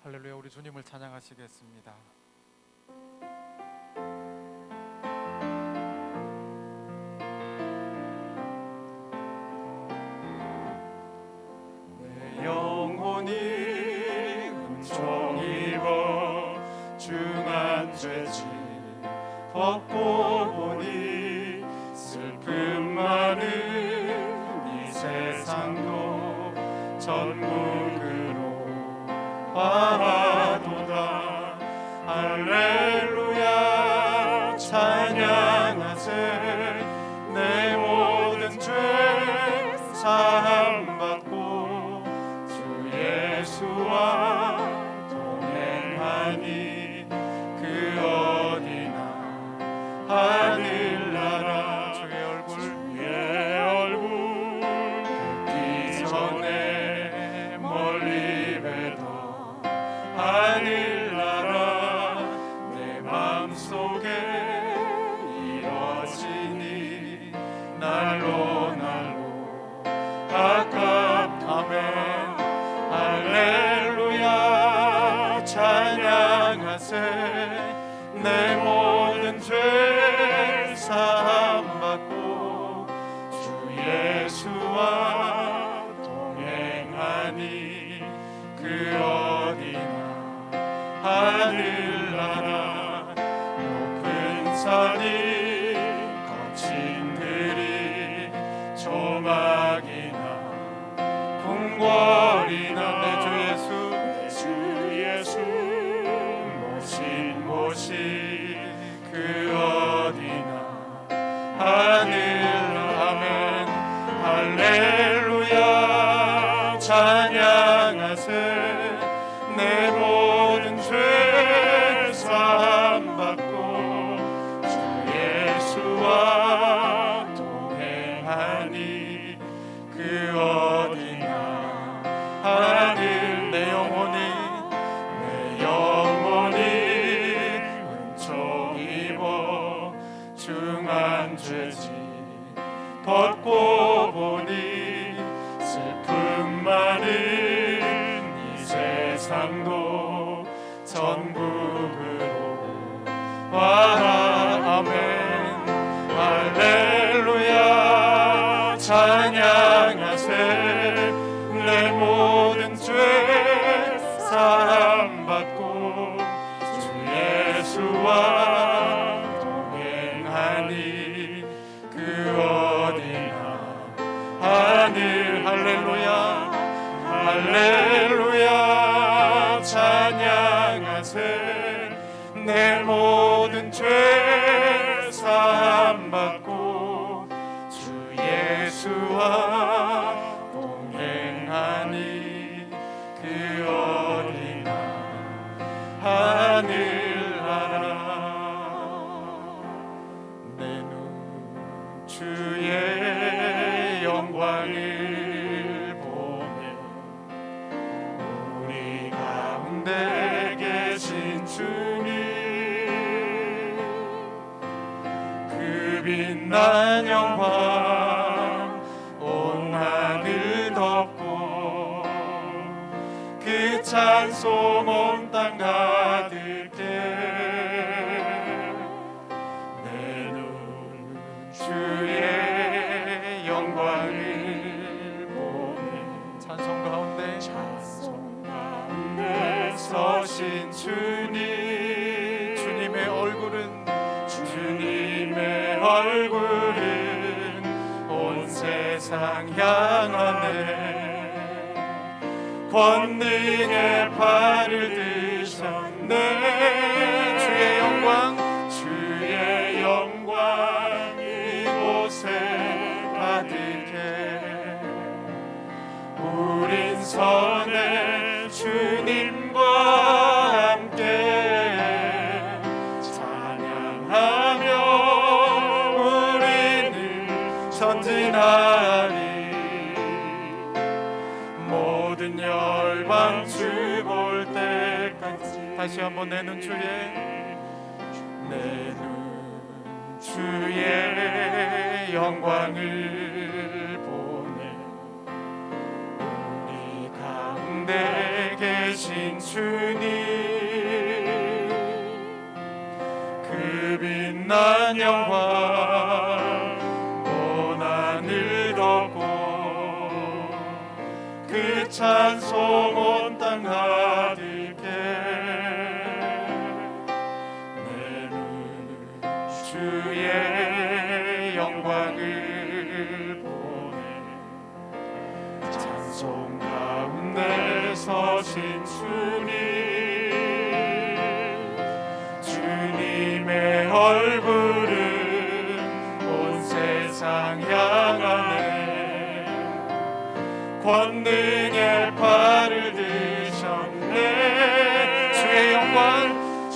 할렐루야. 우리 주님을 찬양하시겠습니다. 내 영혼이 은총 입어 중한 죄짐 벗고 보니 슬픔 많은 이 세상도 천국으로 바라도다. 할렐루야 찬양하세. 내 모든 죄 사함받고 주 예수와 동행하니 그 어디나 하늘나라. 주의 얼굴 뵙기 전에 멀리 뵈던 하늘나라 내 맘속에 이어지니 날로 가깝다면 할렐루야 찬양하세. 내 모든 죄 사함받고 주 예수와 동행하니 그 어디나 하늘나라. 높은 산이 거친 들이 조막이나 궁궐이나 내 주 예수 모신 곳이 그 어디나 하늘나라면 할렐루야 찬양하세. 내 모든 죄 사함받고 주 예수와 동행하니 그 어디나 하늘. 내 영혼이 은총 입어 중한 죄짐 벗고 보니 슬픔 많은 이 세상도 천국으로 와라. 아멘. 할렐루야 찬양하세. 내 모든 죄 사함받고 주 예수와 동행하니 그 어디나 하늘. 할렐루야 찬양하세. 내 모든 죄 사함받고 주 예수와 동행하니 그 어디나 하늘나라. 내 눈 주의 영광을 보네. 우리 가운데 계신 주님 그 빛난 영광 온 하늘 덮고 그 찬송 온 땅 가득해. 내 눈 주의 영광을 보네. 찬송 가운데 서신 주님. 주님의 얼굴은 온 세상 향하네. 권능의 팔을 드셨네. 주의 영광 이곳에 가득해. 우린 선해 주님과 함께 찬양하며 우리는 전진하리. 모든 열방 주 볼 때까지. 다시 한번 내 눈 주의 영광을 보내. 우리 가운데 계신 되신 주님, 그 빛난 영광 온 하늘 덮고 그 찬송 온 땅 가득해 내 눈 주의 영광을 보네 찬송 가운데 서신 주님의 얼굴은 온 세상 향하네 권능의 팔을 드셨네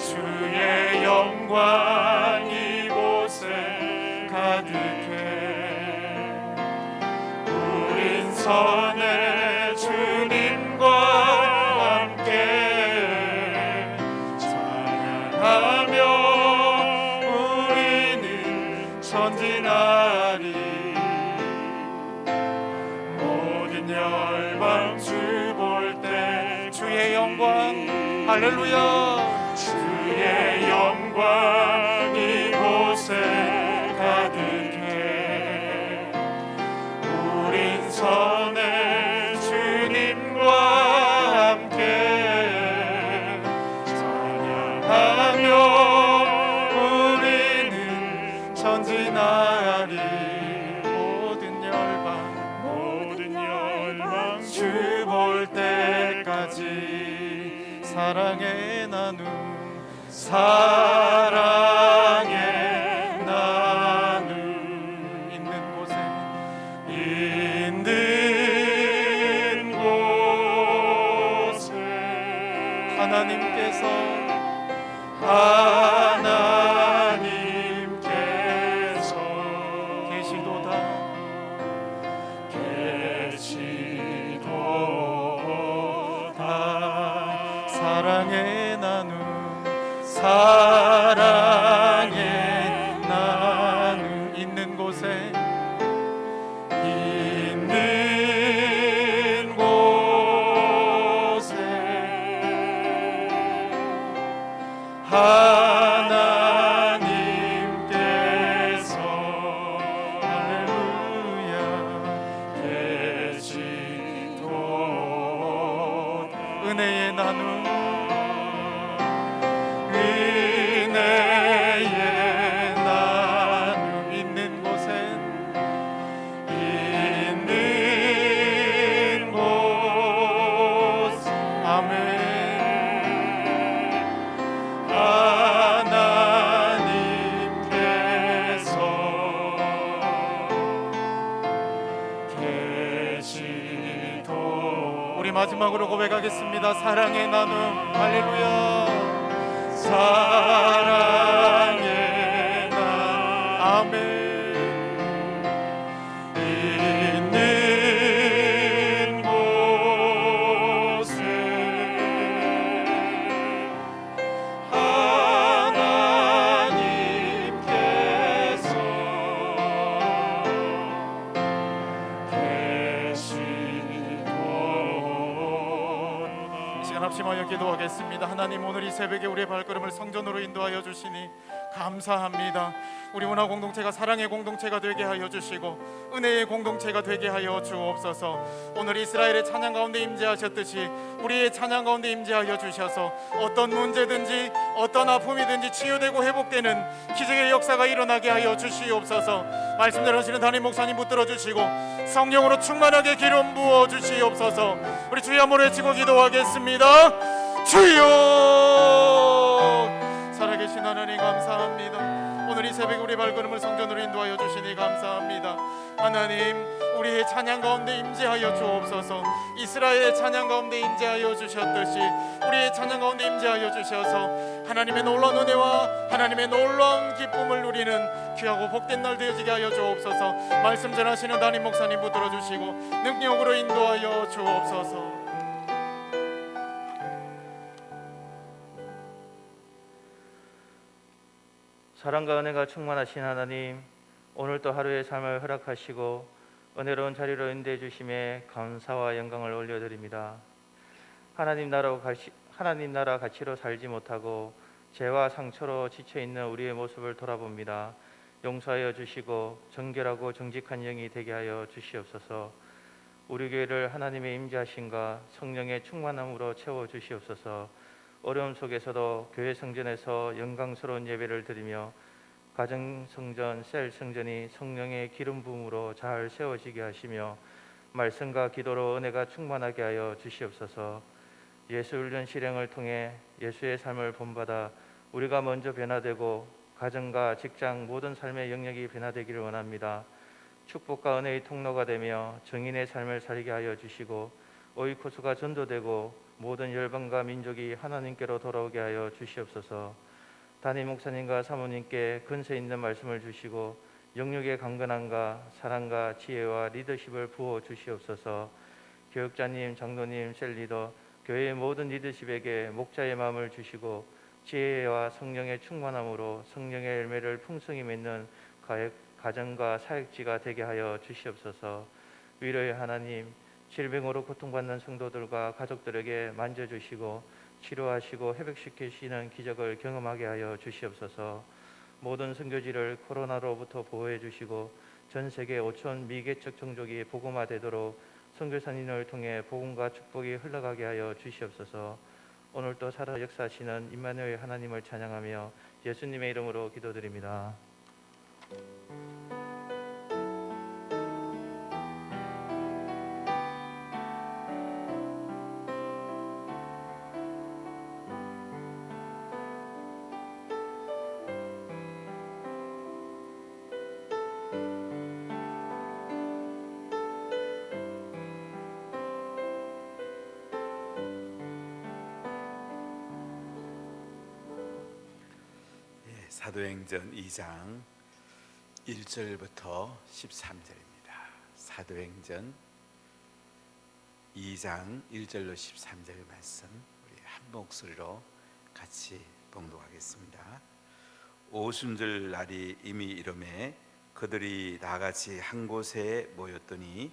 주의 영광 이곳에 가득해 우린 선의 주님과 함께 찬양하며 우리는 전진하리 모든 열방 주 볼 때 주의 영광 할렐루야 주의 영광 이곳에 가득해 우린 선의 주님과 함께 찬양하며 우리는 전진하리 모든 열방 주 볼 때까지 사랑의 나눔 사랑의 나눔 있는 곳에 있는 곳에 하나님께서 계시도다 사랑의 나눔 있는 곳에 하나님께서 할렐루야 계시도다 은혜의 나눔 은혜의 나눔 있는 곳에 있는 곳 아멘 하나님께서 계시도 우리 마지막으로 고백하겠습니다. 사랑의 나눔 할렐루야 사랑의 나눔 아멘 있는 곳에 하나님께서 계시도다 이 시간 합심하여 기도하겠습니다. 하나님 오늘 이 새벽에 우리의 발걸음을 성전으로 인도하여 주시니 감사합니다. 우리 문화 공동체가 사랑의 공동체가 되게 하여 주시고 은혜의 공동체가 되게 하여 주옵소서. 오늘 이스라엘의 찬양 가운데 임재하셨듯이 우리의 찬양 가운데 임재하여 주셔서 어떤 문제든지 어떤 아픔이든지 치유되고 회복되는 기적의 역사가 일어나게 하여 주시옵소서. 말씀 전하시는 담임 목사님 붙들어 주시고 성령으로 충만하게 기름 부어 주시옵소서. 우리 주여 한번 외치고 기도하겠습니다. 주여 살아계신 하나님 감사합니다. 오늘 이 새벽에 우리 발걸음을 성전으로 인도하여 주시니 감사합니다. 하나님 우리의 찬양 가운데 임재하여 주옵소서. 이스라엘의 찬양 가운데 임재하여 주셨듯이 우리의 찬양 가운데 임재하여 주셔서 하나님의 놀라운 은혜와 하나님의 놀라운 기쁨을 누리는 귀하고 복된 날 되어지게 하여 주옵소서. 말씀 전하시는 담임 목사님 붙들어 주시고 능력으로 인도하여 주옵소서. 사랑과 은혜가 충만하신 하나님, 오늘도 하루의 삶을 허락하시고 은혜로운 자리로 인도해 주심에 감사와 영광을 올려드립니다. 하나님 나라 가치로 살지 못하고 죄와 상처로 지쳐 있는 우리의 모습을 돌아봅니다. 용서하여 주시고 정결하고 정직한 영이 되게 하여 주시옵소서. 우리 교회를 하나님의 임재하심과 성령의 충만함으로 채워 주시옵소서. 어려움 속에서도 교회 성전에서 영광스러운 예배를 드리며 가정 성전, 셀 성전이 성령의 기름 부음으로 잘 세워지게 하시며 말씀과 기도로 은혜가 충만하게 하여 주시옵소서. 예수 훈련 실행을 통해 예수의 삶을 본받아 우리가 먼저 변화되고 가정과 직장 모든 삶의 영역이 변화되기를 원합니다. 축복과 은혜의 통로가 되며 정인의 삶을 살게 하여 주시고 오이코스가 전도되고 모든 열방과 민족이 하나님께로 돌아오게 하여 주시옵소서. 담임 목사님과 사모님께 근세 있는 말씀을 주시고 영육의 강건함과 사랑과 지혜와 리더십을 부어 주시옵소서. 교육자님, 장로님, 셀리더, 교회의 모든 리더십에게 목자의 마음을 주시고 지혜와 성령의 충만함으로 성령의 열매를 풍성히 맺는 가정과 사역지가 되게 하여 주시옵소서. 위로의 하나님, 질병으로 고통받는 성도들과 가족들에게 만져주시고 치료하시고 회복시키시는 기적을 경험하게 하여 주시옵소서. 모든 선교지를 코로나로부터 보호해 주시고 전 세계 5천 미개척 종족이 복음화되도록 선교사님을 통해 복음과 축복이 흘러가게 하여 주시옵소서. 오늘도 살아 역사하시는 임마누엘 하나님을 찬양하며 예수님의 이름으로 기도드립니다. 사도행전 2장 1절부터 13절입니다. 사도행전 2장 1절로 13절 말씀 우리 한 목소리로 같이 봉독하겠습니다. 오순절 날이 이미 이르매 그들이 다같이 한 곳에 모였더니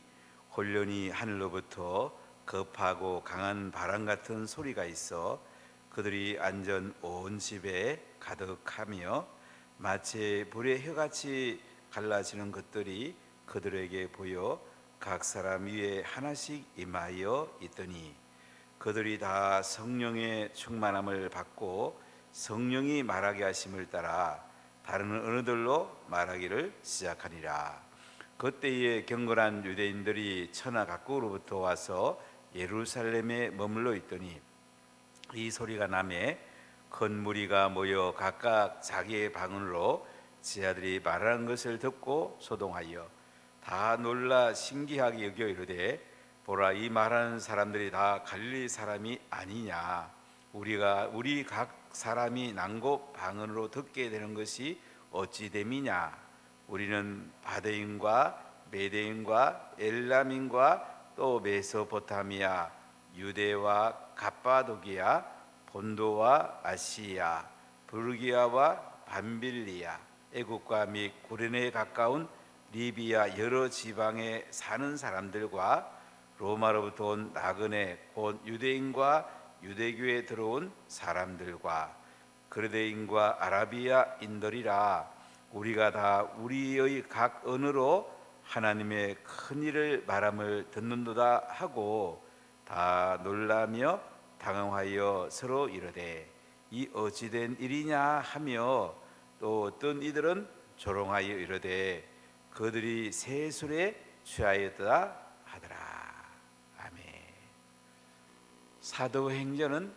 혼련히 하늘로부터 급하고 강한 바람 같은 소리가 있어 그들이 앉은 온 집에 가득하며 마치 불의 혀같이 갈라지는 것들이 그들에게 보여 각 사람 위에 하나씩 임하여 있더니 그들이 다 성령의 충만함을 받고 성령이 말하게 하심을 따라 다른 언어들로 말하기를 시작하니라. 그때에 경건한 유대인들이 천하 각국으로부터 와서 예루살렘에 머물러 있더니 이 소리가 나매 큰 무리가 모여 각각 자기의 방언으로 지하들이 말하는 것을 듣고 소동하여 다 놀라 신기하게 여겨 이르되 보라, 이 말하는 사람들이 다 갈릴리 사람이 아니냐. 우리 각 사람이 난곳 방언으로 듣게 되는 것이 어찌 됨이냐. 우리는 바데인과 메데인과 엘람인과 또 메소포타미아, 유대와 갑바도기아, 본도와 아시아, 부르기아와 밤빌리아, 애국과 및 구레네에 가까운 리비아 여러 지방에 사는 사람들과 로마로부터 온 나그네 곧 유대인과 유대교에 들어온 사람들과 그레데인과 아라비아인들이라. 우리가 다 우리의 각 언어로 하나님의 큰 일을 말함을 듣는도다 하고 다 놀라며 당황하여 서로 이르되 이 어찌된 일이냐 하며 또 어떤 이들은 조롱하여 이르되 그들이 새 술에 취하였다 하더라. 아멘. 사도행전은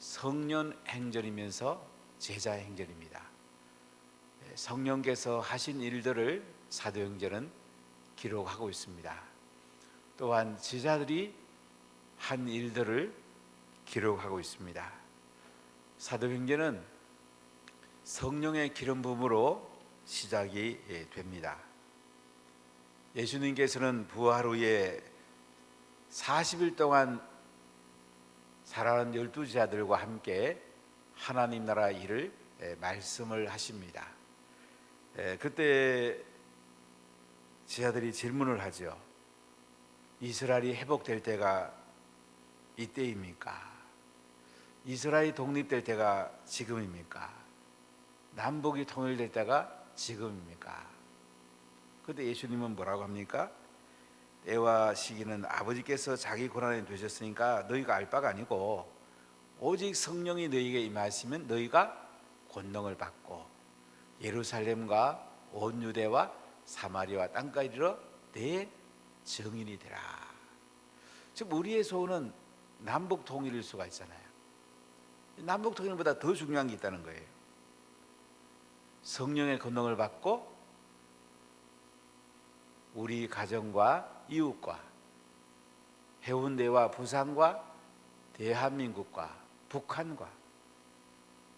성령 행전이면서 제자 행전입니다. 성령께서 하신 일들을 사도행전은 기록하고 있습니다. 또한 제자들이 한 일들을 기록하고 있습니다. 사도행전은 성령의 기름 부음으로 시작이 됩니다. 예수님께서는 부활 후에 40일 동안 살아온 12제자들과 함께 하나님 나라 일을 말씀을 하십니다. 그때 제자들이 질문을 하죠. 이스라엘이 회복될 때가 이때입니까? 이스라엘이 독립될 때가 지금입니까? 남북이 통일될 때가 지금입니까? 그런데 예수님은 뭐라고 합니까? 때와 시기는 아버지께서 자기 고난에 되셨으니까 너희가 알 바가 아니고 오직 성령이 너희에게 임하시면 너희가 권능을 받고 예루살렘과 온 유대와 사마리아와 땅까지 이르러 내 증인이 되라. 지금 우리의 소원은 남북 통일일 수가 있잖아요. 남북 통일보다 더 중요한 게 있다는 거예요. 성령의 권능을 받고 우리 가정과 이웃과 해운대와 부산과 대한민국과 북한과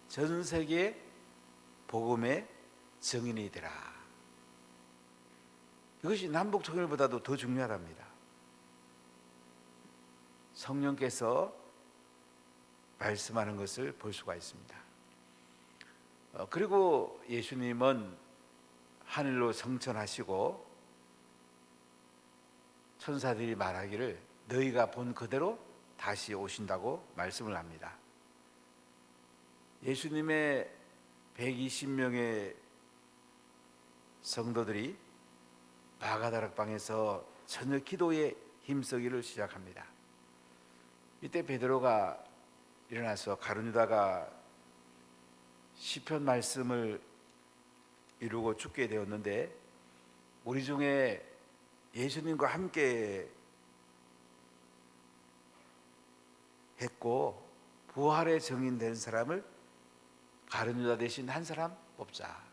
전 세계 복음의 증인이 되라. 이것이 남북 통일보다도 더 중요하답니다. 성령께서 말씀하는 것을 볼 수가 있습니다. 그리고 예수님은 하늘로 성천하시고 천사들이 말하기를 너희가 본 그대로 다시 오신다고 말씀을 합니다. 예수님의 120명의 성도들이 마가다락방에서 저녁 기도에 힘쓰기를 시작합니다. 이때 베드로가 일어나서 가룟 유다가 시편 말씀을 이루고 죽게 되었는데 우리 중에 예수님과 함께 했고 부활의 증인된 사람을 가룟 유다 대신 한 사람 뽑자.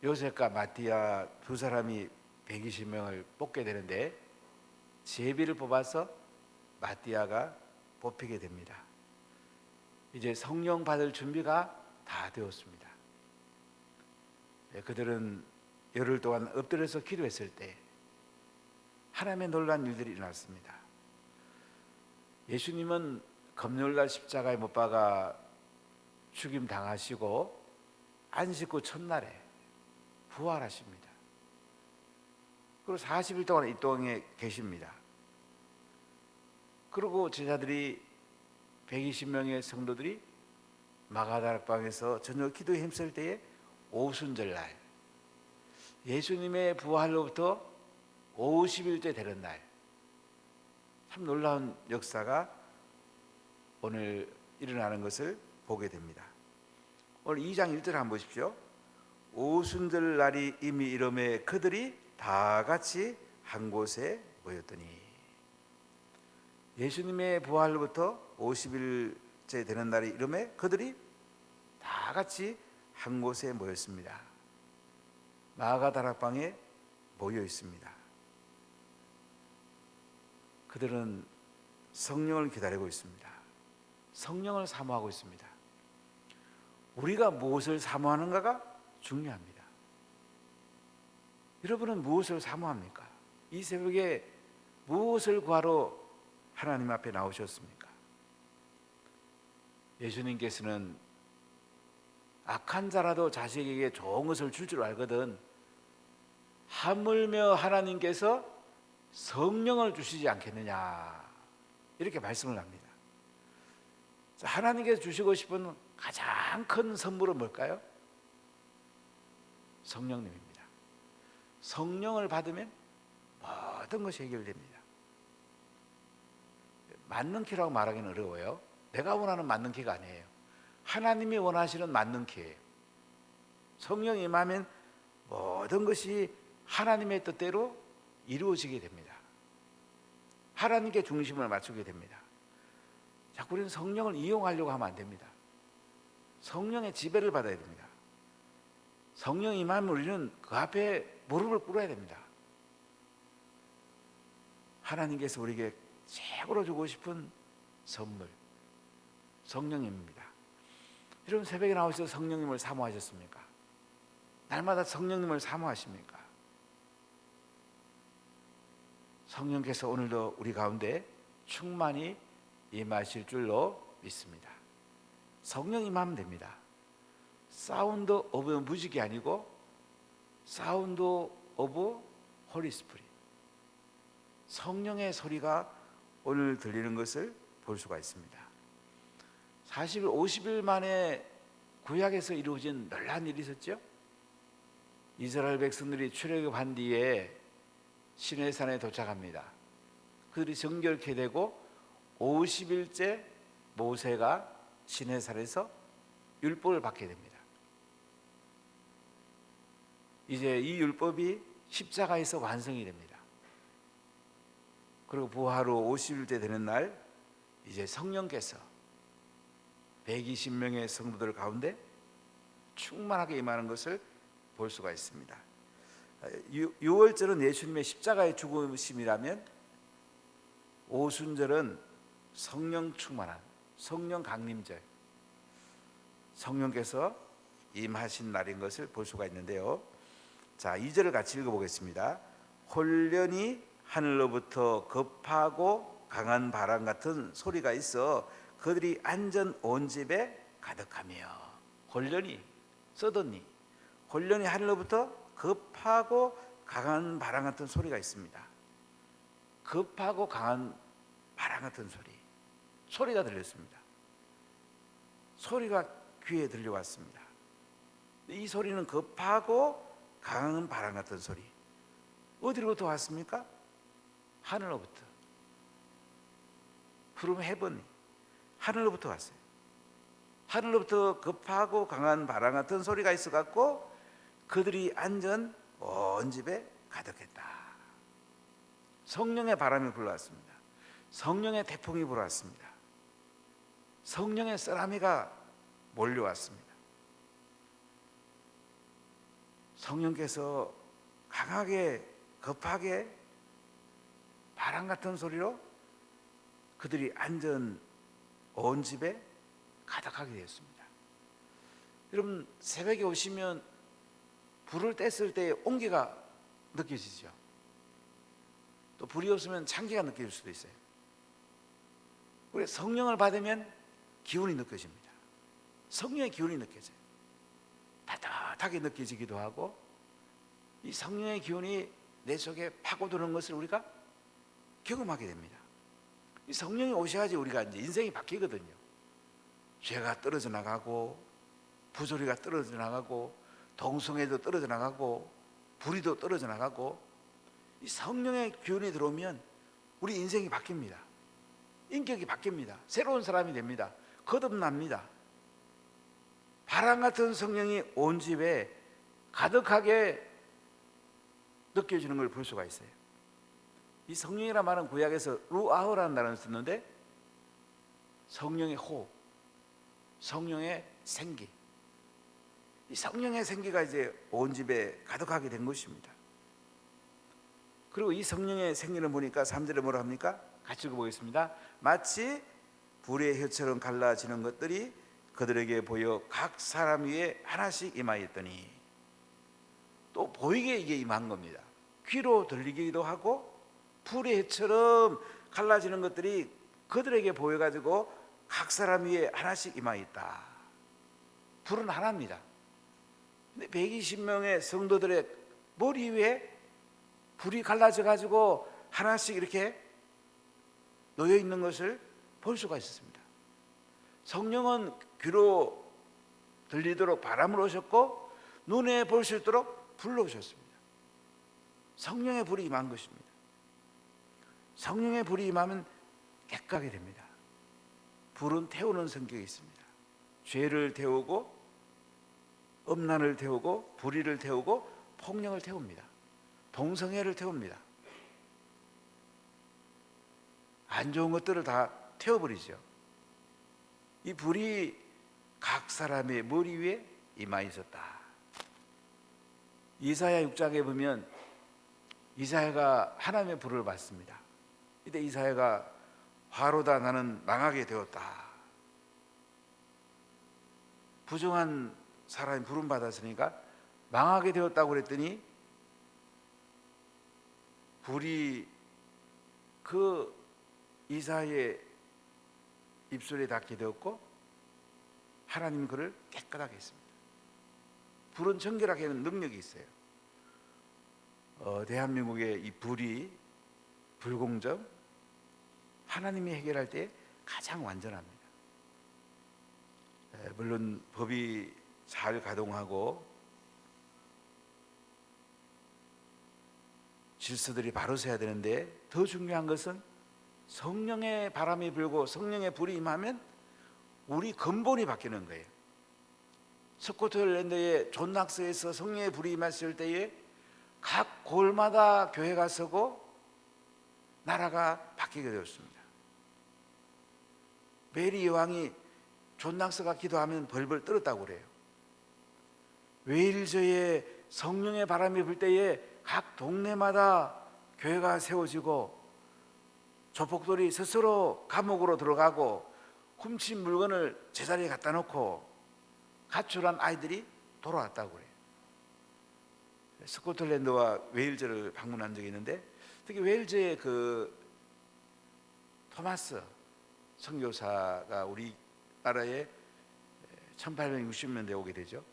요셉과 마띠아 두 사람이 120명을 뽑게 되는데 제비를 뽑아서 마띠아가 뽑히게 됩니다. 이제 성령 받을 준비가 다 되었습니다. 그들은 열흘 동안 엎드려서 기도했을 때 하나님의 놀라운 일들이 일어났습니다. 예수님은 금요일날 십자가에 못 박아 죽임 당하시고 안식 후 첫날에 부활하십니다. 그리고 40일 동안 이 땅에 계십니다. 그리고 제자들이 120명의 성도들이 마가다락방에서 저녁 기도에 힘쓸 때에 오순절날 예수님의 부활로부터 50일째 되는 날, 참 놀라운 역사가 오늘 일어나는 것을 보게 됩니다. 오늘 2장 1절 한번 보십시오. 오순절 날이 이미 이름에 그들이 다 같이 한 곳에 모였더니, 예수님의 부활로부터 50일째 되는 날이 이름에 그들이 다 같이 한 곳에 모였습니다. 마가다락방에 모여 있습니다. 그들은 성령을 기다리고 있습니다. 성령을 사모하고 있습니다. 우리가 무엇을 사모하는가가 중요합니다. 여러분은 무엇을 사모합니까? 이 새벽에 무엇을 구하러 하나님 앞에 나오셨습니까? 예수님께서는 악한 자라도 자식에게 좋은 것을 줄 줄 알거든 하물며 하나님께서 성령을 주시지 않겠느냐 이렇게 말씀을 합니다. 하나님께서 주시고 싶은 가장 큰 선물은 뭘까요? 성령님입니다. 성령을 받으면 모든 것이 해결됩니다. 맞는 키라고 말하기는 어려워요. 내가 원하는 맞는 키가 아니에요. 하나님이 원하시는 맞는 키예요. 성령이 임하면 모든 것이 하나님의 뜻대로 이루어지게 됩니다. 하나님께 중심을 맞추게 됩니다. 자꾸 우리는 성령을 이용하려고 하면 안 됩니다. 성령의 지배를 받아야 됩니다. 성령이 임하면 우리는 그 앞에 무릎을 꿇어야 됩니다. 하나님께서 우리에게 최고로 주고 싶은 선물, 성령님입니다. 여러분 새벽에 나오셔서 성령님을 사모하셨습니까? 날마다 성령님을 사모하십니까? 성령께서 오늘도 우리 가운데 충만히 임하실 줄로 믿습니다. 성령 임하면 됩니다. 사운드 오브 뮤직이 아니고 사운드 오브 홀리 스피릿, 성령의 소리가 오늘 들리는 것을 볼 수가 있습니다. 사실 50일 만에 구약에서 이루어진 놀라운 일이 있었죠. 이스라엘 백성들이 출애굽한 뒤에 시내산에 도착합니다. 그들이 정결케 되고 50일째 모세가 시내산에서 율법을 받게 됩니다. 이제 이 율법이 십자가에서 완성이 됩니다. 그리고 부활 후 50일째 되는 날 이제 성령께서 120명의 성도들 가운데 충만하게 임하는 것을 볼 수가 있습니다. 6월절은 예수님의 십자가의 죽으심이라면 오순절은 성령 충만한 성령 강림절, 성령께서 임하신 날인 것을 볼 수가 있는데요. 자, 2절을 같이 읽어보겠습니다. 홀련히 하늘로부터 급하고 강한 바람 같은 소리가 있어 그들이 앉은 온 집에 가득하며. 홀련히, 서든니, 홀련히 하늘로부터 급하고 강한 바람 같은 소리가 있습니다. 급하고 강한 바람 같은 소리가 들렸습니다. 소리가 귀에 들려왔습니다. 이 소리는 급하고 강한 바람 같은 소리. 어디로부터 왔습니까? 하늘로부터. From heaven. 하늘로부터 왔어요. 하늘로부터 급하고 강한 바람 같은 소리가 있어갖고 그들이 앉은 온 집에 가득했다. 성령의 바람이 불어왔습니다. 성령의 태풍이 불어왔습니다. 성령의 쓰나미가 몰려왔습니다. 성령께서 강하게 급하게 바람 같은 소리로 그들이 앉은 온 집에 가득하게 되었습니다. 여러분, 새벽에 오시면 불을 뗐을 때 온기가 느껴지죠. 또 불이 없으면 찬기가 느껴질 수도 있어요. 우리 성령을 받으면 기운이 느껴집니다. 성령의 기운이 느껴져요. 따뜻하게 느껴지기도 하고, 이 성령의 기운이 내 속에 파고드는 것을 우리가 경험하게 됩니다. 이 성령이 오셔야지 우리가 이제 인생이 바뀌거든요. 죄가 떨어져 나가고, 부조리가 떨어져 나가고, 동성애도 떨어져 나가고, 불의도 떨어져 나가고, 이 성령의 기운이 들어오면 우리 인생이 바뀝니다. 인격이 바뀝니다. 새로운 사람이 됩니다. 거듭납니다. 바람 같은 성령이 온 집에 가득하게 느껴지는 걸 볼 수가 있어요. 이 성령이란 말은 구약에서 루아흐라는 단어를 썼는데, 성령의 호흡, 성령의 생기, 이 성령의 생기가 이제 온 집에 가득하게 된 것입니다. 그리고 이 성령의 생기를 보니까 3절에 뭐라 합니까? 같이 읽어보겠습니다. 마치 불의 혀처럼 갈라지는 것들이 그들에게 보여 각 사람 위에 하나씩 임하였더니, 또 보이게 이게 임한 겁니다. 귀로 들리기도 하고 불의 혀처럼 갈라지는 것들이 그들에게 보여가지고 각 사람 위에 하나씩 임하였다. 불은 하나입니다. 근데 120명의 성도들의 머리 위에 불이 갈라져가지고 하나씩 이렇게 놓여 있는 것을 볼 수가 있었습니다. 성령은 귀로 들리도록 바람을 오셨고 눈에 볼 수 있도록 불로 오셨습니다. 성령의 불이 임한 것입니다. 성령의 불이 임하면 깨끗하게 됩니다. 불은 태우는 성격이 있습니다. 죄를 태우고 음란을 태우고 불의를 태우고 폭력을 태웁니다. 동성애를 태웁니다. 안 좋은 것들을 다 태워버리죠. 이 불이 각 사람의 머리 위에 임하 있었다. 이사야 6장에 보면 이사야가 하나님의 불을 받습니다. 이때 이사야가 화로다 나는 망하게 되었다. 부정한 사람이 부름 받았으니까 망하게 되었다고 그랬더니 불이 그 이사야의 입술에 닿게 되었고 하나님 그를 깨끗하게 했습니다. 불은 정결하게 하는 능력이 있어요. 대한민국의 이 불이 불공정, 하나님이 해결할 때 가장 완전합니다. 물론 법이 잘 가동하고 질서들이 바로 서야 되는데 더 중요한 것은 성령의 바람이 불고 성령의 불이 임하면 우리 근본이 바뀌는 거예요. 스코틀랜드의 존 낙스에서 성령의 불이 임했을 때에 각 골마다 교회가 서고 나라가 바뀌게 되었습니다. 메리 여왕이 존 낙스가 기도하면 벌벌 떨었다고 그래요. 웨일즈의 성령의 바람이 불 때에 각 동네마다 교회가 세워지고 조폭들이 스스로 감옥으로 들어가고 훔친 물건을 제자리에 갖다 놓고 가출한 아이들이 돌아왔다고 그래요. 스코틀랜드와 웨일즈를 방문한 적이 있는데 특히 웨일즈의 그 토마스 선교사가 우리나라에 1860년대에 오게 되죠.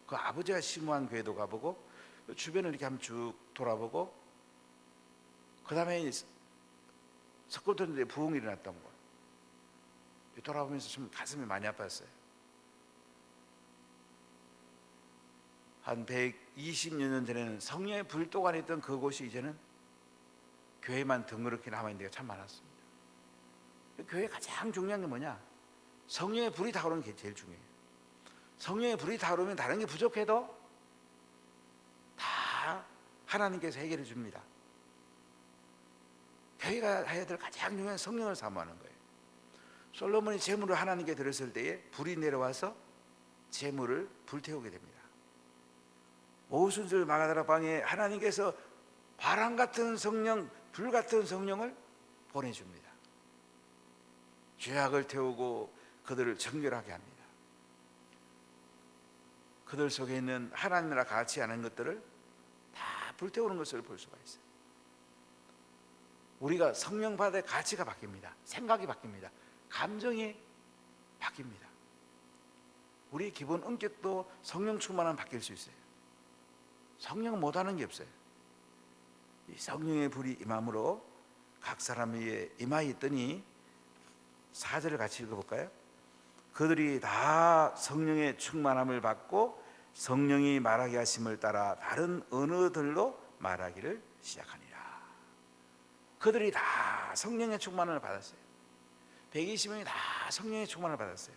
그 아버지가 심무한 교회도 가보고 주변을 이렇게 한번 쭉 돌아보고 그 다음에 스코틀랜드에 부흥이 일어났던 거 돌아보면서 좀 가슴이 많이 아팠어요. 한 120여 년 전에는 성령의 불도가 있던 그곳이 이제는 교회만 덩그렇게 남아있는 데가 참 많았습니다. 교회에 가장 중요한 게 뭐냐? 성령의 불이 타오르는 게 제일 중요해요. 성령의 불이 타오르면 다른 게 부족해도 다 하나님께서 해결해 줍니다. 교회가 해야 될 가장 중요한 성령을 사모하는 거예요. 솔로몬이 제물을 하나님께 드렸을 때에 불이 내려와서 제물을 불태우게 됩니다. 오순절 마가다라 방에 하나님께서 바람 같은 성령, 불 같은 성령을 보내줍니다. 죄악을 태우고 그들을 정결하게 합니다. 그들 속에 있는 하나님이라 같이 않은 것들을 다 불태우는 것을 볼 수가 있어요. 우리가 성령 받을 가치가 바뀝니다. 생각이 바뀝니다. 감정이 바뀝니다. 우리 기본 인격도 성령 충만하면 바뀔 수 있어요. 성령 못하는 게 없어요. 이 성령의 불이 임함으로 각 사람 위에 임하였더니 4절을 같이 읽어볼까요? 그들이 다 성령의 충만함을 받고 성령이 말하게 하심을 따라 다른 언어들로 말하기를 시작하니라. 그들이 다 성령의 충만을 받았어요. 120명이 다 성령의 충만을 받았어요.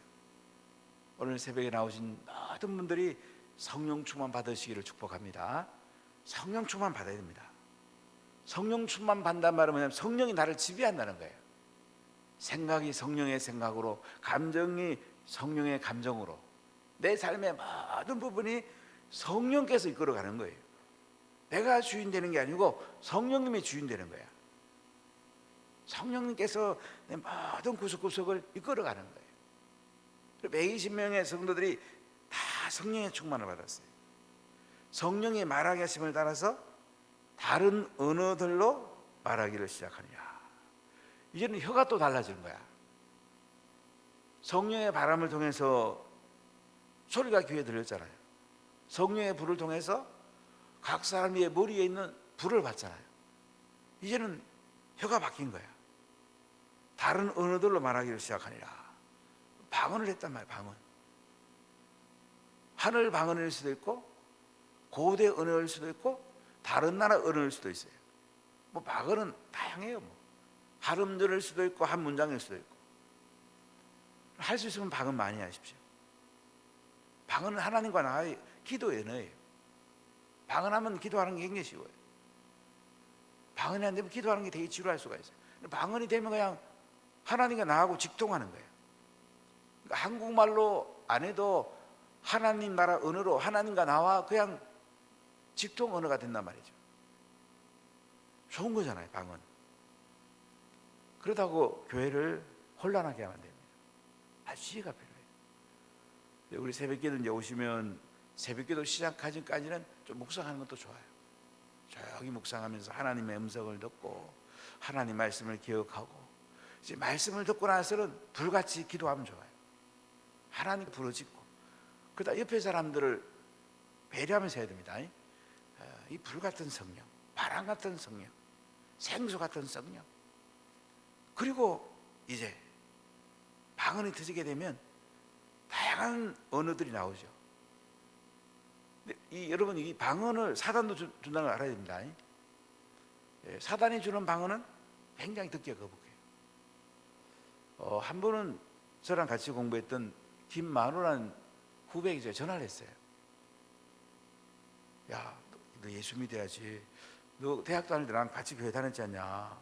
오늘 새벽에 나오신 모든 분들이 성령 충만 받으시기를 축복합니다. 성령 충만 받아야 됩니다. 성령 충만 받는다는 말은 뭐냐면 성령이 나를 지배한다는 거예요. 생각이 성령의 생각으로, 감정이 성령의 감정으로, 내 삶의 모든 부분이 성령께서 이끌어가는 거예요. 내가 주인 되는 게 아니고 성령님이 주인 되는 거야. 성령님께서 내 모든 구석구석을 이끌어가는 거예요. 120명의 성도들이 다 성령의 충만을 받았어요. 성령이 말하게 하심을 따라서 다른 언어들로 말하기를 시작하니라. 이제는 혀가 또 달라지는 거야. 성령의 바람을 통해서 소리가 귀에 들렸잖아요. 성령의 불을 통해서 각 사람의 머리에 있는 불을 받잖아요. 이제는 혀가 바뀐 거야. 다른 언어들로 말하기를 시작하니라. 방언을 했단 말이야. 방언. 하늘 방언일 수도 있고 고대 언어일 수도 있고 다른 나라 언어일 수도 있어요. 뭐 방언은 다양해요. 뭐 발음들일 수도 있고 한 문장일 수도 있고. 할 수 있으면 방언 많이 하십시오. 방언은 하나님과 나의 기도의 언어예요. 방언하면 기도하는 게 굉장히 쉬워요. 방언이 안 되면 기도하는 게 되게 지루할 수가 있어요. 방언이 되면 그냥 하나님과 나하고 직통하는 거예요. 그러니까 한국말로 안 해도 하나님 나라 언어로 하나님과 나와 그냥 직통 언어가 된단 말이죠. 좋은 거잖아요, 방언. 그렇다고 교회를 혼란하게 하면 됩니다. 아주 지혜가 필요해요. 우리 새벽기도 이제 오시면 새벽기도 시작하기까지는 좀 묵상하는 것도 좋아요. 조용히 묵상하면서 하나님의 음성을 듣고 하나님 말씀을 기억하고 이제 말씀을 듣고 나서는 불같이 기도하면 좋아요. 하나님 부르짖고 그러다 옆에 사람들을 배려하면서 해야 됩니다. 이 불같은 성령, 바람 같은 성령, 생수 같은 성령, 그리고 이제 방언이 터지게 되면 다양한 언어들이 나오죠. 근데 여러분, 이 방언을 사단도 준다는 걸 알아야 됩니다. 사단이 주는 방언은 굉장히 듣기가 거북해요. 한 번은 저랑 같이 공부했던 김만우라는 후배에게 제가 전화를 했어요. 야, 너 예수 믿어야지. 너 대학 다닐 때 나랑 같이 교회 다녔지 않냐.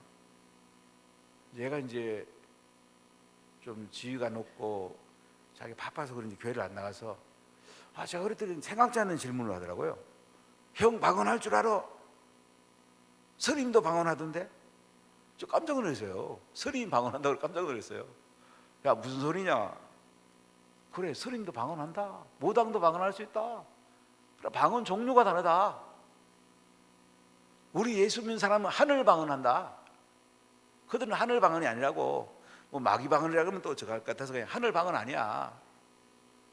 얘가 이제 좀 지위가 높고 자기 바빠서 그런지 교회를 안 나가서 제가 그랬더니 생각지 않는 질문을 하더라고요. 형 방언할 줄 알아? 스님도 방언하던데? 저 깜짝 놀랐어요. 스님 방언한다고 깜짝 놀랐어요. 야, 무슨 소리냐? 그래, 스님도 방언한다. 모당도 방언할 수 있다. 방언 종류가 다르다. 우리 예수 믿는 사람은 하늘 방언한다. 그들은 하늘 방언이 아니라고. 뭐 마귀 방언이라 그러면 또 저거 같아서 그냥 하늘 방언 아니야.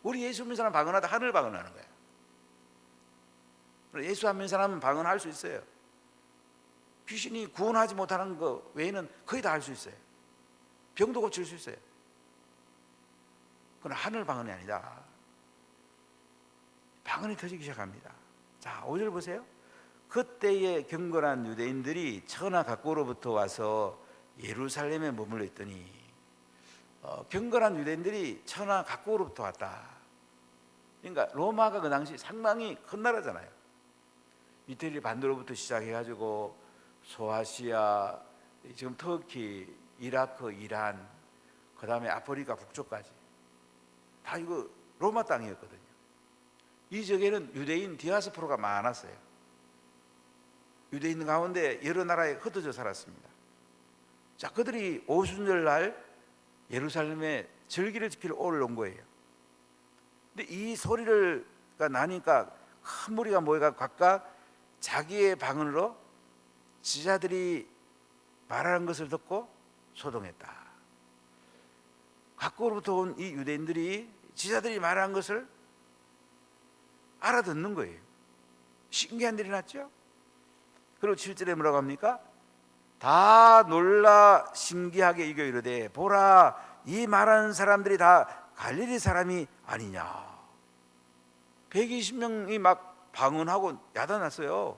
우리 예수 믿는 사람 방언하다 하늘 방언하는 거야. 예수 안 믿는 사람은 방언할 수 있어요. 귀신이 구원하지 못하는 거 외에는 거의 다 할 수 있어요. 병도 고칠 수 있어요. 그건 하늘 방언이 아니다. 방언이 터지기 시작합니다. 자, 5절 보세요. 그때의 경건한 유대인들이 천하 각국으로부터 와서 예루살렘에 머물러 있더니, 경건한 유대인들이 천하 각국으로부터 왔다. 그러니까 로마가 그 당시 상당히 큰 나라잖아요. 이태리 반도로부터 시작해가지고 소아시아, 지금 터키, 이라크, 이란, 그 다음에 아프리카 북쪽까지 다 이거 로마 땅이었거든요. 이 지역에는 유대인 디아스포라가 많았어요. 유대인 가운데 여러 나라에 흩어져 살았습니다. 자, 그들이 오순절날 예루살렘에 절기를 지키러 올라온 거예요. 근데 이 소리가 나니까 큰 무리가 모여가 각각 자기의 방언으로 지자들이 말하는 것을 듣고 소동했다. 각국으로부터 온 이 유대인들이 지자들이 말하는 것을 알아듣는 거예요. 신기한 일이 났죠. 그리고 7절에 뭐라고 합니까? 다 놀라 신기하게 이겨 이르되 보라, 이 말하는 사람들이 다 갈릴리 사람이 아니냐. 120명이 막 방언하고 야단났어요.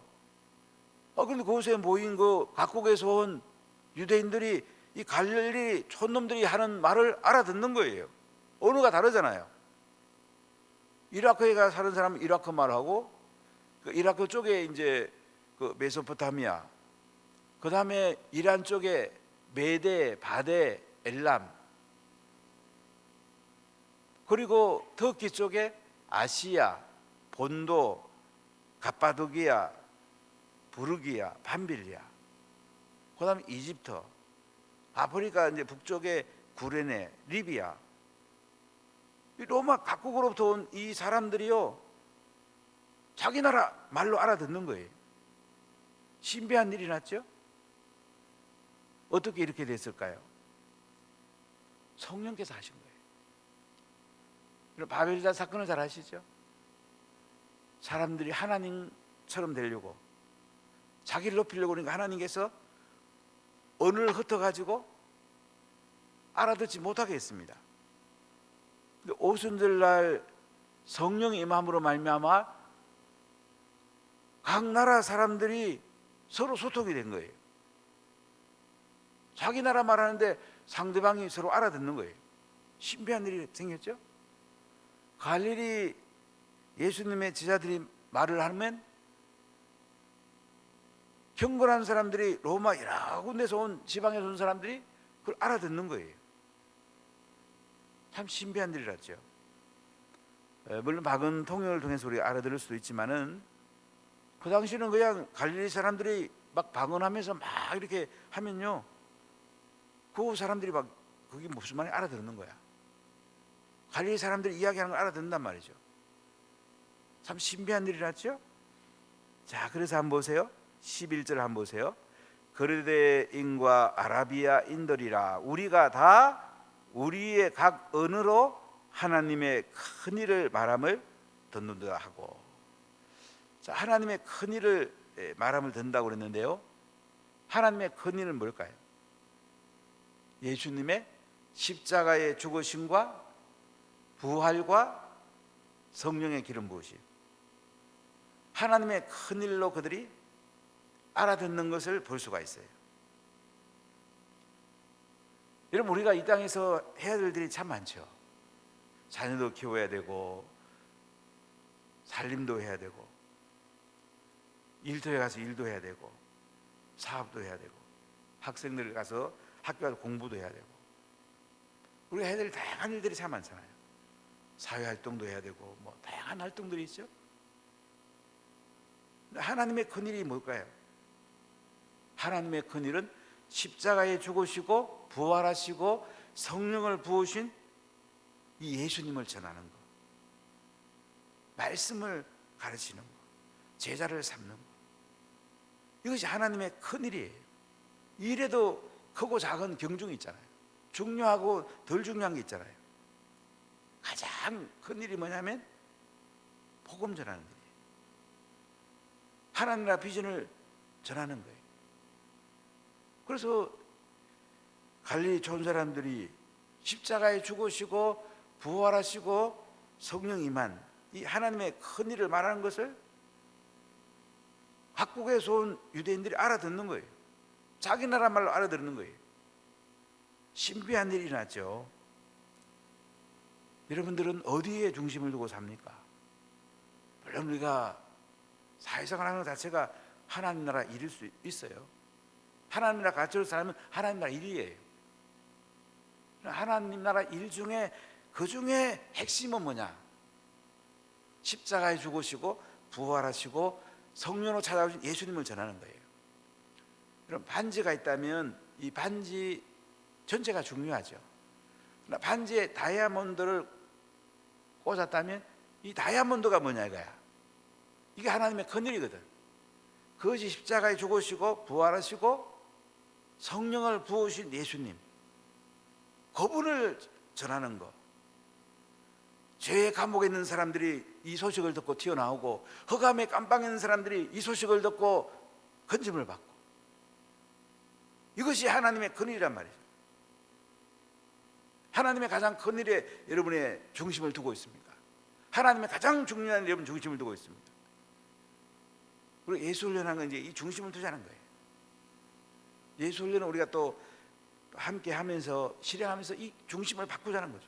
그런데 그곳에 모인 그 각국에서 온 유대인들이 이 갈릴리 촌놈들이 하는 말을 알아듣는 거예요. 언어가 다르잖아요. 이라크에 가 사는 사람은 이라크 말하고, 그 이라크 쪽에 이제 그 메소포타미아, 그 다음에 이란 쪽에 메데, 바데, 엘람, 그리고 터키 쪽에 아시아, 본도, 갑바도기아, 부르기아, 밤빌리아, 그 다음에 이집트, 아프리카 이제 북쪽에 구레네, 리비아. 이 로마 각국으로부터 온 이 사람들이요, 자기 나라 말로 알아듣는 거예요. 신비한 일이 났죠? 어떻게 이렇게 됐을까요? 성령께서 하신 거예요. 바벨탑 사건을 잘 아시죠? 사람들이 하나님처럼 되려고, 자기를 높이려고 그러니까 하나님께서 언어를 흩어가지고 알아듣지 못하게 했습니다. 근데 오순절날 성령의 임함으로 말미암아 각 나라 사람들이 서로 소통이 된 거예요. 자기 나라 말하는데 상대방이 서로 알아듣는 거예요. 신비한 일이 생겼죠. 갈릴리 예수님의 제자들이 말을 하면 경건한 사람들이 로마 여러 군데서 온 지방에서 온 사람들이 그걸 알아듣는 거예요. 참 신비한 일이었죠. 물론 박은 통역을 통해서 우리가 알아들을 수도 있지만은 그 당시는 그냥 갈릴리 사람들이 막 방언하면서 막 이렇게 하면요, 그 사람들이 막 그게 무슨 말인지 알아듣는 거야. 갈릴리 사람들이 이야기하는 걸 알아듣는단 말이죠. 참 신비한 일이었죠. 자, 그래서 한번 보세요. 11절 한번 보세요. 그르데인과 아라비아인들이라 우리가 다 우리의 각 언어로 하나님의 큰 일을 말함을 듣는다 하고. 자, 하나님의 큰 일을 말함을 듣는다고 그랬는데요, 하나님의 큰 일은 뭘까요? 예수님의 십자가의 죽으심과 부활과 성령의 기름 부으심, 하나님의 큰 일로 그들이 알아듣는 것을 볼 수가 있어요. 여러분, 우리가 이 땅에서 해야 될 일이 참 많죠. 자녀도 키워야 되고, 살림도 해야 되고, 일터에 가서 일도 해야 되고, 사업도 해야 되고, 학생들 가서 학교 가서 공부도 해야 되고, 우리가 해야 될 다양한 일들이 참 많잖아요. 사회활동도 해야 되고, 뭐 다양한 활동들이 있죠. 하나님의 큰일이 뭘까요? 하나님의 큰일은 십자가에 죽으시고 부활하시고 성령을 부으신 이 예수님을 전하는 것, 말씀을 가르치는 것, 제자를 삼는 것, 이것이 하나님의 큰일이에요. 일에도 크고 작은 경중이 있잖아요. 중요하고 덜 중요한 게 있잖아요. 가장 큰 일이 뭐냐면 복음 전하는 일이에요. 하나님 나라 비전을 전하는 거예요. 그래서 갈릴리 촌 사람들이 십자가에 죽으시고 부활하시고 성령 임한 이 하나님의 큰 일을 말하는 것을 각국에서 온 유대인들이 알아듣는 거예요. 자기 나라 말로 알아듣는 거예요. 신비한 일이 났죠. 여러분들은 어디에 중심을 두고 삽니까? 물론 우리가 사회생활 하는 것 자체가 하나님 나라 일일 수 있어요. 하나님 나라 가치로 살면 하나님 나라 일이에요. 하나님 나라 일 중에 그 중에 핵심은 뭐냐? 십자가에 죽으시고 부활하시고 성령으로 찾아오신 예수님을 전하는 거예요. 그럼 반지가 있다면 이 반지 전체가 중요하죠. 그러나 반지에 다이아몬드를 꽂았다면 이 다이아몬드가 뭐냐 이거야. 이게 하나님의 큰일이거든. 그것이 십자가에 죽으시고 부활하시고 성령을 부으신 예수님, 그분을 전하는 것. 죄의 감옥에 있는 사람들이 이 소식을 듣고 튀어나오고, 흑암의 깜방에 있는 사람들이 이 소식을 듣고 건짐을 받고, 이것이 하나님의 큰일이란 말이죠. 하나님의 가장 큰일에 여러분의 중심을 두고 있습니까? 하나님의 가장 중요한 여러분 중심을 두고 있습니다. 그리고 예수훈련하는 건 이제 이 중심을 두자는 거예요. 예수훈련은 우리가 또 함께 하면서 실행하면서 이 중심을 바꾸자는 거죠.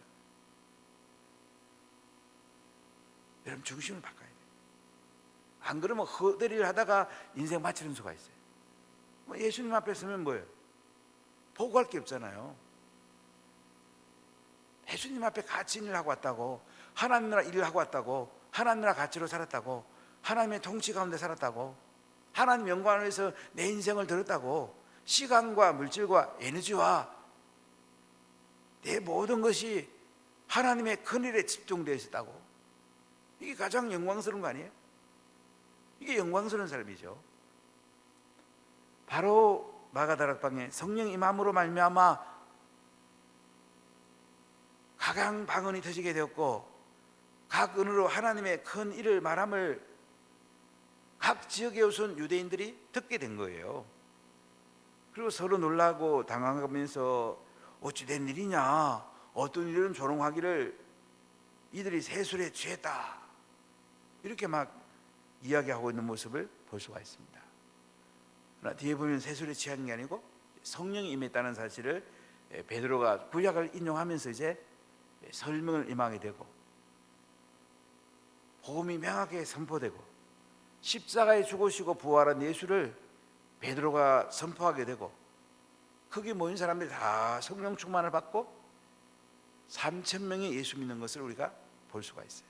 여러분 중심을 바꿔야 돼요. 안 그러면 헛되리를 하다가 인생 마치는 수가 있어요. 뭐 예수님 앞에 서면 뭐예요? 보고할 게 없잖아요. 예수님 앞에 같이 일을 하고 왔다고, 하나님 나라 일을 하고 왔다고, 하나님 나라 가치로 살았다고, 하나님의 통치 가운데 살았다고, 하나님 영광을 위해서 내 인생을 들었다고, 시간과 물질과 에너지와 내 모든 것이 하나님의 큰일에 집중되어 있었다고. 이게 가장 영광스러운 거 아니에요? 이게 영광스러운 삶이죠. 바로 마가다락방에 성령 임함으로 말미암아 각양 방언이 터지게 되었고, 각 언어로 하나님의 큰 일을 말함을 각 지역에 오신 유대인들이 듣게 된 거예요. 그리고 서로 놀라고 당황하면서 어찌 된 일이냐, 어떤 일은 조롱하기를 이들이 세술에 취했다, 이렇게 막 이야기하고 있는 모습을 볼 수가 있습니다. 그러나 뒤에 보면 세술에 취한 게 아니고 성령이 임했다는 사실을 베드로가 구약을 인용하면서 이제 설명을 임하게 되고, 복음이 명하게 선포되고, 십자가에 죽으시고 부활한 예수를 베드로가 선포하게 되고, 거기 모인 사람들이 다 성령 충만을 받고 3,000명이 예수 믿는 것을 우리가 볼 수가 있어요.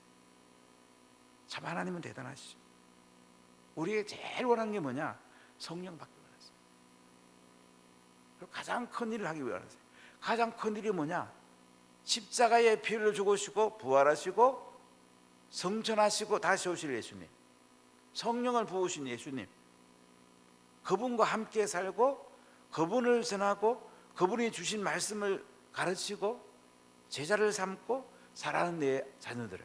참 하나님은 대단하시죠. 우리가 제일 원하는 게 뭐냐? 성령 받기 원하세요. 그리고 가장 큰 일을 하기 원하세요. 가장 큰 일이 뭐냐? 십자가에 피를 죽으시고 부활하시고 성천하시고 다시 오실 예수님, 성령을 부으신 예수님, 그분과 함께 살고 그분을 전하고 그분이 주신 말씀을 가르치고 제자를 삼고 사랑하는 내 자녀들을,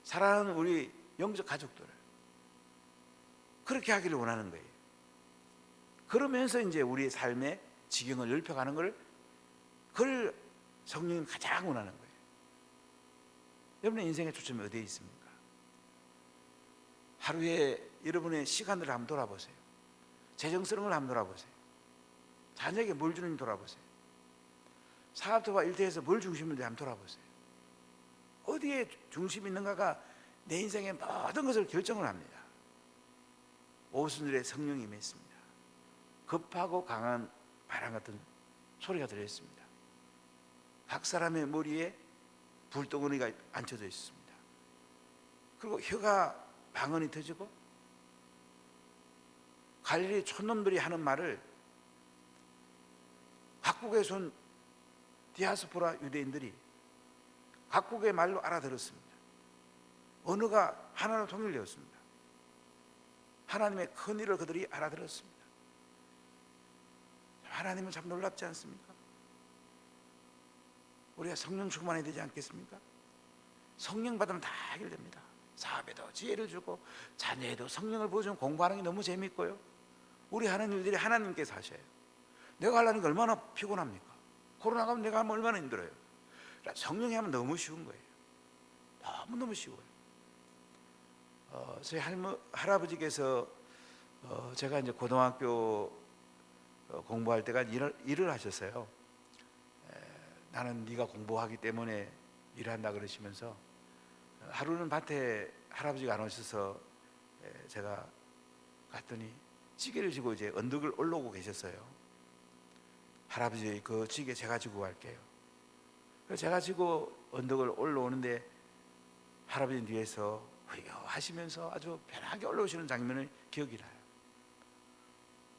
사랑하는 우리 영적 가족들을 그렇게 하기를 원하는 거예요. 그러면서 이제 우리의 삶의 지경을 넓혀가는 걸 그걸 성령이 가장 원하는 거예요. 여러분의 인생의 초점이 어디에 있습니까? 하루에 여러분의 시간들을 한번 돌아보세요. 재정스러운 걸 한번 돌아보세요. 자녀에게 뭘 주는지 돌아보세요. 사업토와 일터에서 뭘 중심으로 한번 돌아보세요. 어디에 중심이 있는가가 내 인생의 모든 것을 결정을 합니다. 오순절에 성령이 임했습니다. 급하고 강한 바람 같은 소리가 들렸습니다. 각 사람의 머리에 불덩어리가 앉혀져 있습니다. 그리고 혀가 방언이 터지고 갈릴리 촌놈들이 하는 말을 각국에서 온 디아스포라 유대인들이 각국의 말로 알아들었습니다. 언어가 하나로 통일되었습니다. 하나님의 큰 일을 그들이 알아들었습니다. 하나님은 참 놀랍지 않습니까? 우리가 성령 충만해야 되지 않겠습니까? 성령 받으면 다 해결됩니다. 사업에도 지혜를 주고 자녀에도 성령을 보여주면 공부하는 게 너무 재밌고요. 우리 하는 일들이 하나님께서 하셔요. 내가 하려는 게 얼마나 피곤합니까? 코로나 가면 내가 하면 얼마나 힘들어요. 성령이 하면 너무 쉬운 거예요. 너무너무 쉬워요. 저희 할아버지께서 제가 이제 고등학교 공부할 때가 일을 하셨어요. 나는 네가 공부하기 때문에 일한다 그러시면서 하루는 밭에 할아버지가 안 오셔서 제가 갔더니 찌개를 지고 이제 언덕을 올라오고 계셨어요. 할아버지 그 찌개 제가 지고 갈게요. 그래서 제가 지고 언덕을 올라오는데 할아버지 뒤에서 하시면서 아주 편하게 올라오시는 장면을 기억이 나요.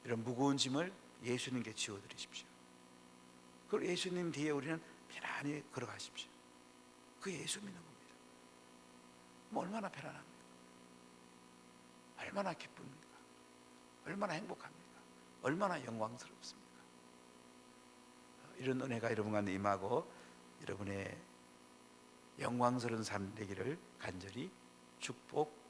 이런 무거운 짐을 예수님께 지워드리십시오. 그리고 예수님 뒤에 우리는 편안히 걸어가십시오. 그 예수 믿는 겁니다. 뭐 얼마나 편안합니까? 얼마나 기쁩니까? 얼마나 행복합니까? 얼마나 영광스럽습니까? 이런 은혜가 여러분 가운데 임하고 여러분의 영광스러운 삶 되기를 간절히 축복